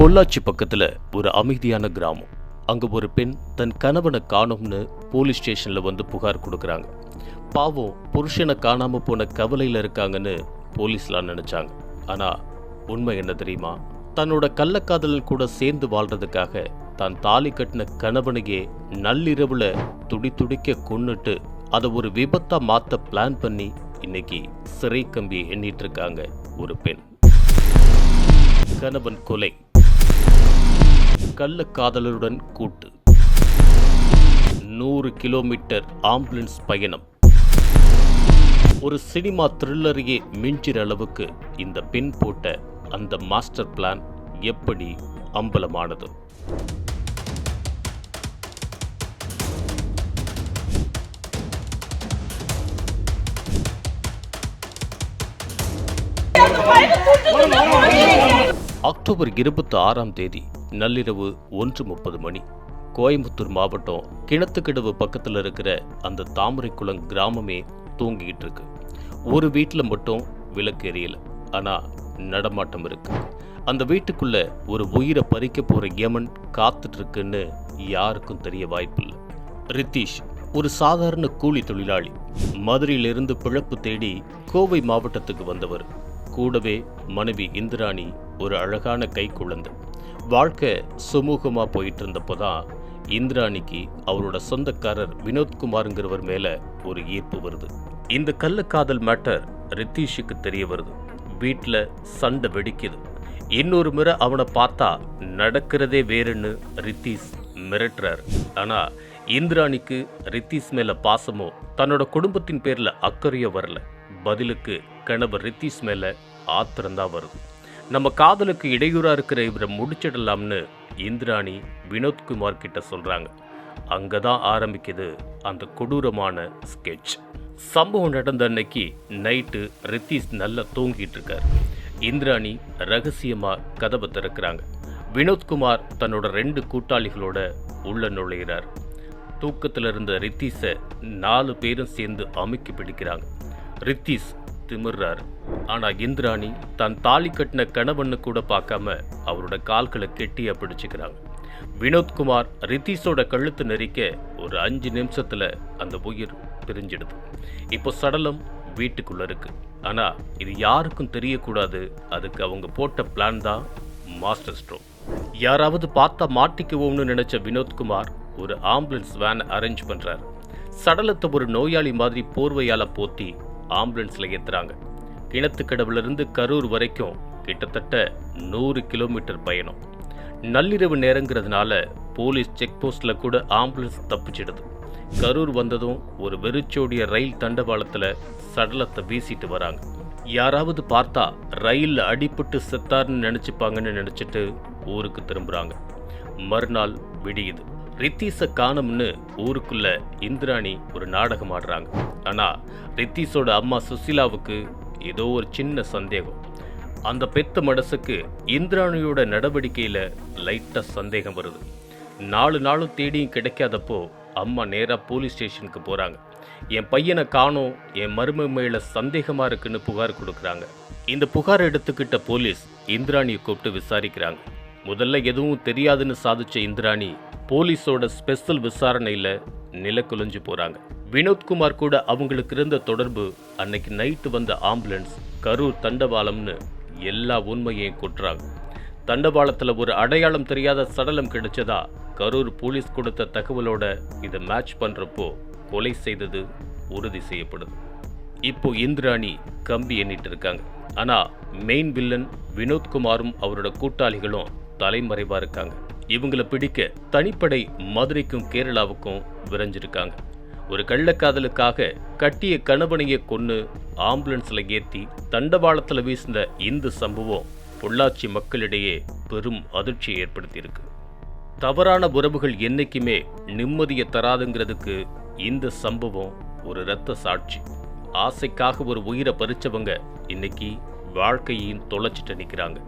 பொள்ளாச்சி பக்கத்துல ஒரு அமைதியான கிராமம். அங்க ஒரு பெண் தன் கணவனை காணோம்னு போலீஸ் ஸ்டேஷன்ல வந்து புகார் கொடுக்கறாங்க. பாவம், புருஷனை காணாம போன கவலையில இருக்காங்கன்னு போலீஸ்லாம் நினைச்சாங்க. ஆனா உண்மை என்ன தெரியுமா? தன்னோட கள்ளக்காதலன் கூட சேர்ந்து வாழ்றதுக்காக தான் தாலி கட்டின கணவனையே நள்ளிரவுல துடி துடிக்க கொன்னுட்டு அதை ஒரு விபத்தா மாத்த பிளான் பண்ணி இன்னைக்கு சிறை கம்பியை எண்ணிட்டு இருக்காங்க ஒரு பெண். கணவன் கொலை, கள்ளக்காதலருடன் கூட்டு, 100 கிலோமீட்டர் ஆம்புலன்ஸ் பயணம். ஒரு சினிமா த்ரில்லரையே மிஞ்சிற அளவுக்கு இந்த பெண் போட்ட அந்த மாஸ்டர் பிளான் எப்படி அம்பலமானது? அக்டோபர் 26ஆம் தேதி நள்ளிரவு 1:30 மணி, கோயம்புத்தூர் மாவட்டம் கிணத்துக்கடவு பக்கத்தில் இருக்கிற அந்த தாமரைக்குளம் கிராமமே தூங்கிக்கிட்டு இருக்கு. ஒரு வீட்டில் மட்டும் விளக்கு எரியல, ஆனா நடமாட்டம் இருக்கு. அந்த வீட்டுக்குள்ள ஒரு உயிரை பறிக்க போற யமன் காத்துட்டு இருக்குன்னு யாருக்கும் தெரிய வாய்ப்பில்லை. ரித்தீஷ் ஒரு சாதாரண கூலி தொழிலாளி. மதுரையிலிருந்து பிழப்பு தேடி கோவை மாவட்டத்துக்கு வந்தவர். கூடவே மனைவி இந்திராணி, ஒரு அழகான கை குழந்தை. வாழ்க்கை சுமூகமா போயிட்டு இருந்தப்போதான் இந்திராணிக்கு அவரோட சொந்தக்காரர் வினோத்குமாருங்கிறவர் மேல ஒரு ஈர்ப்பு வருது. இந்த கள்ளக்காதல் மேட்டர் ரித்தீஷுக்கு தெரிய வருது. வீட்டில் சண்டை வெடிக்குது. இன்னொரு முறை அவனை பார்த்தா நடக்கிறதே வேறுன்னு ரித்தீஷ் மிரட்டுறாரு. ஆனா இந்திராணிக்கு ரித்தீஷ் மேல பாசமோ தன்னோட குடும்பத்தின் பேர்ல அக்கறையோ வரல. பதிலுக்கு கணவர் ரித்தீஷ் மேல ஆத்திரம்தான் வருது. நம்ம காதலுக்கு இடையூறா இருக்கிற இவரை முடிச்சிடலாம்னு இந்திராணி வினோத்குமார் கிட்ட சொல்றாங்க. அங்கதான் ஆரம்பிக்குது அந்த கொடூரமான ஸ்கெட்ச். சம்பவம் நடந்த அன்னைக்கு நைட்டு ரித்தீஷ் நல்லா தூங்கிட்டு இருக்காரு. இந்திராணி ரகசியமா கதவை திறக்கிறாங்க. வினோத்குமார் தன்னோட 2 கூட்டாளிகளோட உள்ள நுழைகிறார். தூக்கத்தில் இருந்த ரித்தீஷை 4 பேரும் சேர்ந்து அமுக்கி பிடிக்கிறாங்க. ரித்தீஷ் திமிர்றாரு. ஆனா இந்திராணி தான் தாலி கட்டின கணவன்னு கூட பார்க்காம அவரோட கால்களை கெட்டியா பிடிச்சுக்கிறாங்க. வினோத்குமார் ரித்தீஷோட கழுத்து நெரிக்க ஒரு 5 நிமிஷத்துல அந்த உயிர் பிரிஞ்சிடுது. இப்போ சடலம் வீட்டுக்குள்ள இருக்கு. ஆனா இது யாருக்கும் தெரியக்கூடாது. அதுக்கு அவங்க போட்ட பிளான் தான் மாஸ்டர் ஸ்ட்ரோக். யாராவது பார்த்தா மாட்டிக்குவோம்னு நினைச்ச வினோத்குமார் ஒரு ஆம்புலன்ஸ் வேன் அரேஞ்ச் பண்றாரு. சடலத்தை ஒரு நோயாளி மாதிரி போர்வையால போத்தி ஆம்புலன்ஸ்ல ஏத்துறாங்க. கிணத்துக்கடவுல இருந்து கரூர் வரைக்கும் கிட்டத்தட்ட 100 கிலோமீட்டர் பயணம். நள்ளிரவு நேரங்கிறதுனால போலீஸ் செக் போஸ்ட்ல கூட ஆம்புலன்ஸ் தப்பிச்சிடுது. கரூர் வந்ததும் ஒரு வெறிச்சோடிய ரயில் தண்டவாளத்துல சடலத்தை வீசிட்டு வராங்க. யாராவது பார்த்தா ரயில்ல அடிபட்டு செத்தாருன்னு நினைச்சுப்பாங்கன்னு நினைச்சிட்டு ஊருக்கு திரும்புறாங்க. மறுநாள் விடியுது. ரித்தீஷை காணும்னு ஊருக்குள்ள இந்திராணி ஒரு நாடகம் ஆடுறாங்க. ஆனா ரித்தீஷோட அம்மா சுசிலாவுக்கு ஏதோ ஒரு சின்ன சந்தேகம். அந்த பெத்த மனசுக்கு இந்திராணியோட நடவடிக்கையில லைட்டா சந்தேகம் வருது. 4 நாளும் தேடியும் கிடைக்காதப்போ அம்மா நேரா போலீஸ் ஸ்டேஷனுக்கு போறாங்க. என் பையனை காணோம், என் மருமக மேல சந்தேகமா இருக்குன்னு புகார் கொடுக்குறாங்க. இந்த புகார் எடுத்துக்கிட்ட போலீஸ் இந்திராணியை கூப்பிட்டு விசாரிக்கிறாங்க. முதல்ல எதுவும் தெரியாதுன்னு சாதிச்ச இந்திராணி போலீஸோட ஸ்பெஷல் விசாரணையில நிலக்குலைஞ்சு போறாங்க. வினோத்குமார் கூட அவங்களுக்கு இருந்த தொடர்பு, அன்னைக்கு நைட்டு வந்த ஆம்புலன்ஸ், கரூர் தண்டவாளம்னு எல்லா உண்மையையும் கொட்டுறாங்க. தண்டவாளத்துல ஒரு அடையாளம் தெரியாத சடலம் கிடைச்சதா கரூர் போலீஸ் கொடுத்த தகவலோட இதை மேட்ச் பண்றப்போ கொலை செய்தது உறுதி செய்யப்படுது. இப்போ இந்திராணி கம்பி எண்ணிட்டு இருக்காங்க. ஆனா மெயின் வில்லன் வினோத்குமாரும் அவரோட கூட்டாளிகளும் தலைமறைவா இருக்காங்க. இவங்களை பிடிக்க தனிப்படை மதுரைக்கும் கேரளாவுக்கும் விரைஞ்சிருக்காங்க. ஒரு கள்ளக்காதலுக்காக கட்டிய கணவனையை கொன்னு ஆம்புலன்ஸ்ல ஏற்றி தண்டவாளத்துல வீசின இந்த சம்பவம் பொள்ளாச்சி மக்களிடையே பெரும் அதிர்ச்சியை ஏற்படுத்தியிருக்கு. தவறான உறவுகள் என்னைக்குமே நிம்மதியை தராதுங்கிறதுக்கு இந்த சம்பவம் ஒரு இரத்த சாட்சி. ஆசைக்காக ஒரு உயிரை பறிச்சவங்க இன்னைக்கு வாழ்க்கையையும் தொலைச்சிட்டு நிற்கிறாங்க.